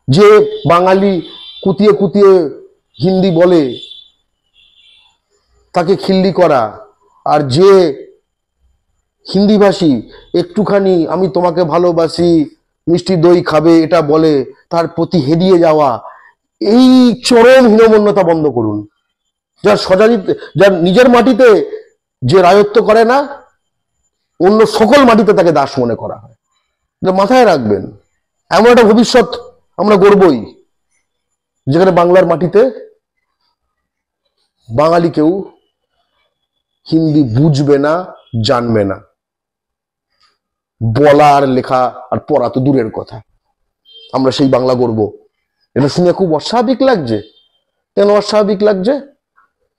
যে বাঙালি কুতিয়ে কুতিয়ে হিন্দি বলে তাকে খিল্লি করা, আর যে হিন্দিভাষী একটুখানি আমি তোমাকে ভালোবাসি মিষ্টি দই খাবে এটা বলে তার প্রতি হেদিয়ে যাওয়া, এই চরম হীনমন্যতা বন্ধ করুন। যার স্বজাতিতে, যার নিজের মাটিতে যে রাজত্ব করে না, অন্য সকল মাটিতে তাকে দাস মনে করা হয়। মাথায় রাখবেন, এমন একটা ভবিষ্যৎ আমরা গড়বই যেখানে বাংলার মাটিতে বাঙালি কেউ হিন্দি বুঝবে না, জানবে না। বলা আর লেখা আর পড়া তো দূরের কথা, আমরা সেই বাংলা গড়ব। এটা শুনে খুব অস্বাভাবিক লাগছে। কেন অস্বাভাবিক লাগছে?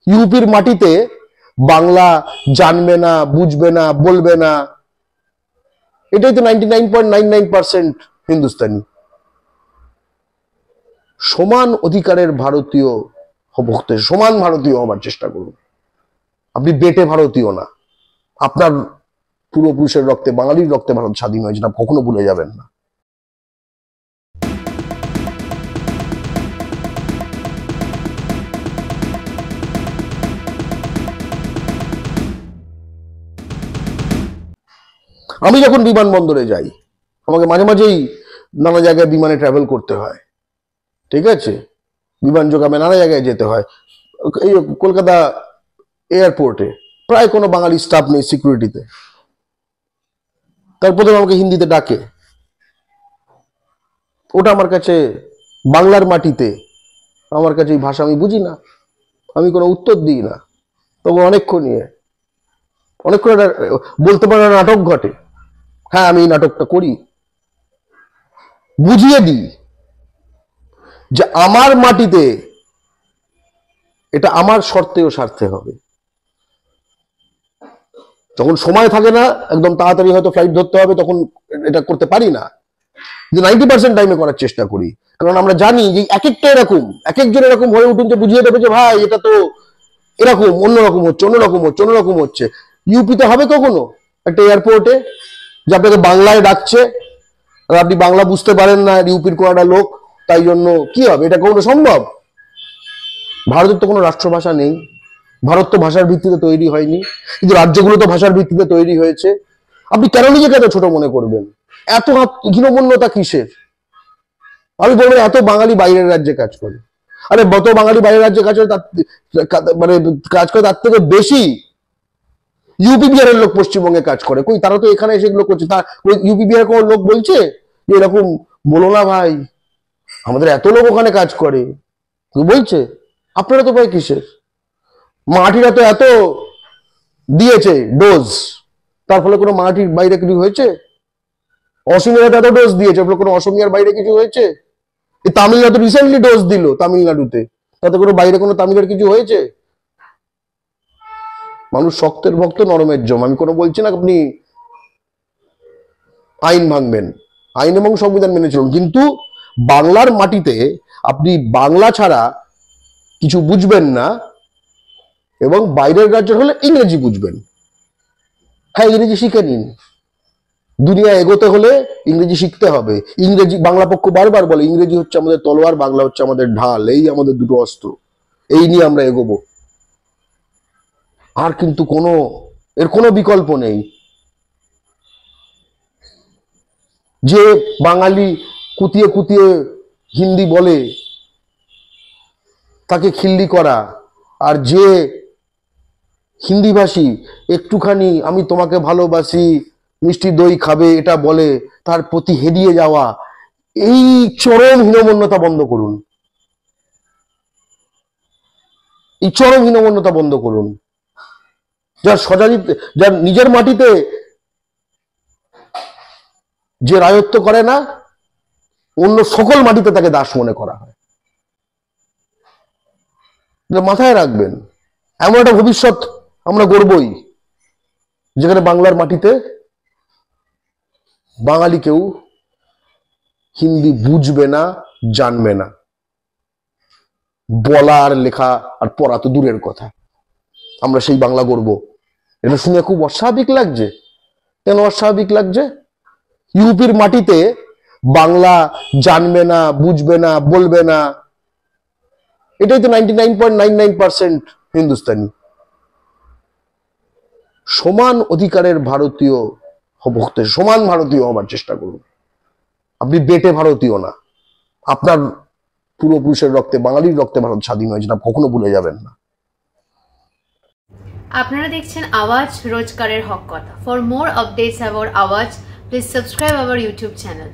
ইউপির মাটিতে বাংলা জানবে না, বুঝবে না, বলবে না, এটাই তো 99.99% হিন্দুস্তানি। সমান অধিকারের ভারতীয় হতে, সমান ভারতীয় হবার চেষ্টা করুন। আপনি বেটে ভারতীয় না, আপনার পূর্বপুরুষের রক্তে, বাঙালির রক্তে ভারত স্বাধীন হয়েছে, না কখনো ভুলে যাবেন না। আমি যখন বিমানবন্দরে যাই, আমাকে মাঝে মাঝেই নানা জায়গায় বিমানে ট্রাভেল করতে হয়, ঠিক আছে, বিমান যোগামে নানা জায়গায় যেতে হয়। এই কলকাতা এয়ারপোর্টে প্রায় কোনো বাঙালি স্টাফ নেই সিকিউরিটিতে। তারপরে আমাকে হিন্দিতে ডাকে, ওটা আমার কাছে বাংলার মাটিতে, আমার কাছে এই ভাষা আমি বুঝি না, আমি কোনো উত্তর দিই না। তখন অনেকক্ষণ বলতে পারে নাটক ঘটে। হ্যাঁ, আমি এই নাটকটা করি, বুঝিয়ে দিই যে আমার মাটিতে এটা আমার শর্তেও স্বার্থে হবে। যখন সময় থাকে না, একদম তাড়াতাড়ি হয়তো ফ্লাইট ধরতে হবে, তখন এটা করতে পারি না, যে 90% টাইমে করার চেষ্টা করি। কারণ আমরা জানি যে এক একটা এরকম, এক একজন এরকম হয়ে উঠুন যে বুঝিয়ে দেবে যে ভাই এটা তো এরকম, অন্যরকম হচ্ছে, অন্যরকম হচ্ছে, অন্যরকম হচ্ছে। ইউপিতে হবে কখনো একটা এয়ারপোর্টে যে আপনাকে বাংলায় ডাকছে আর আপনি বাংলা বুঝতে পারেন না, ইউপির কোনো একটা লোক, তাই জন্য কি হবে? এটা কখনো সম্ভব? ভারতের তো কোনো রাষ্ট্রভাষা নেই, ভারত তো ভাষার ভিত্তিতে তৈরি হয়নি, কিন্তু রাজ্যগুলো তো ভাষার ভিত্তিতে তৈরি হয়েছে। আপনি কেন নিজেকে এত ছোট মনে করবেন? এত হীনমন্যতা কিসের? আমি বলবো এত বাঙালি বাইরের রাজ্যে কাজ করে। আরে যত বাঙালি বাইরের রাজ্যে কাজ করে, মানে কাজ করে তার থেকে বেশি ইউপি বিহারের লোক পশ্চিমবঙ্গে কাজ করে। কই, তারা তো এখানে এসে এগুলো করছে। তা ইউপি বিহারের কোনো লোক বলছে যে এরকম বলো না ভাই, আমাদের এত লোক ওখানে কাজ করে? বলছে? আপনারা তো ভাই কিসের? মাটিরা তো এত দিয়েছে ডোজ, তার ফলে কোনো মাটির বাইরে কিছু হয়েছে? অসমিয়ারা তো এত ডোজ দিয়েছে, কোনো অসমিয়ার বাইরে কিছু হয়েছে? তামিলনাড়ু রিসেন্টলি ডোজ দিল, তামিলনাড়ুতে, তাতে কোনো বাইরে কোনো তামিলের কিছু হয়েছে? মানুষ শক্তের ভক্ত, নরমের জম। আমি কোনো বলছি না আপনি আইন ভাঙবেন, আইন এবং সংবিধান মেনে চলুন, কিন্তু বাংলার মাটিতে আপনি বাংলা ছাড়া কিছু বুঝবেন না, এবং বাইরের রাজ্যের হলে ইংরেজি বুঝবেন। হ্যাঁ, ইংরেজি শিখে নিন, দুনিয়া এগোতে হলে ইংরেজি শিখতে হবে। ইংরেজি, বাংলা পক্ষ বারবার বলে ইংরেজি হচ্ছে আমাদের তলোয়ার, বাংলা হচ্ছে আমাদের ঢাল, এই আমাদের দুটো অস্ত্র, এই নিয়ে আমরা এগোবো। আর কিন্তু এর কোনো বিকল্প নেই। যে বাঙালি কুতিয়ে কুতিয়ে হিন্দি বলে তাকে খিল্লি করা, আর যে হিন্দিভাষী একটুখানি আমি তোমাকে ভালোবাসি মিষ্টি দই খাবে এটা বলে তার প্রতি হেদিয়ে যাওয়া, এই চরম হীনমন্যতা বন্ধ করুন। এই চরম হীনমন্যতা বন্ধ করুন। যার স্বজাতিতে, যার নিজের মাটিতে যে রাজত্ব করে না, অন্য সকল মাটিতে তাকে দাস মনে করা হয়। মাথায় রাখবেন, এমন একটা ভবিষ্যৎ আমরা গড়বই যেখানে বাংলার মাটিতে বাঙালি কেউ হিন্দি বুঝবে না, জানবে না। বলা আর লেখা আর পড়া তো দূরের কথা, আমরা সেই বাংলা গড়ব। এটা শুনে খুব অস্বাভাবিক লাগছে। কেন অস্বাভাবিক লাগছে? ইউপির মাটিতে বাংলা জানবে না, বুঝবে না, বলবে না। এটাই তো 99.99% হিন্দুস্তানি। সমান অধিকারের ভারতীয় হতে, সমান ভারতীয় হবার চেষ্টা করুন। আপনি বেটে ভারতীয় না, আপনার পূর্বপুরুষের রক্তে, বাঙালির রক্তে ভারত স্বাধীন হয়েছে, না কখনো ভুলে যাবেন না। আপনারা দেখছেন আওয়াজ, রোজকারের হক কথা। ফর মোর আপডেটস অ্যাবাউট আওয়াজ, please subscribe our YouTube channel.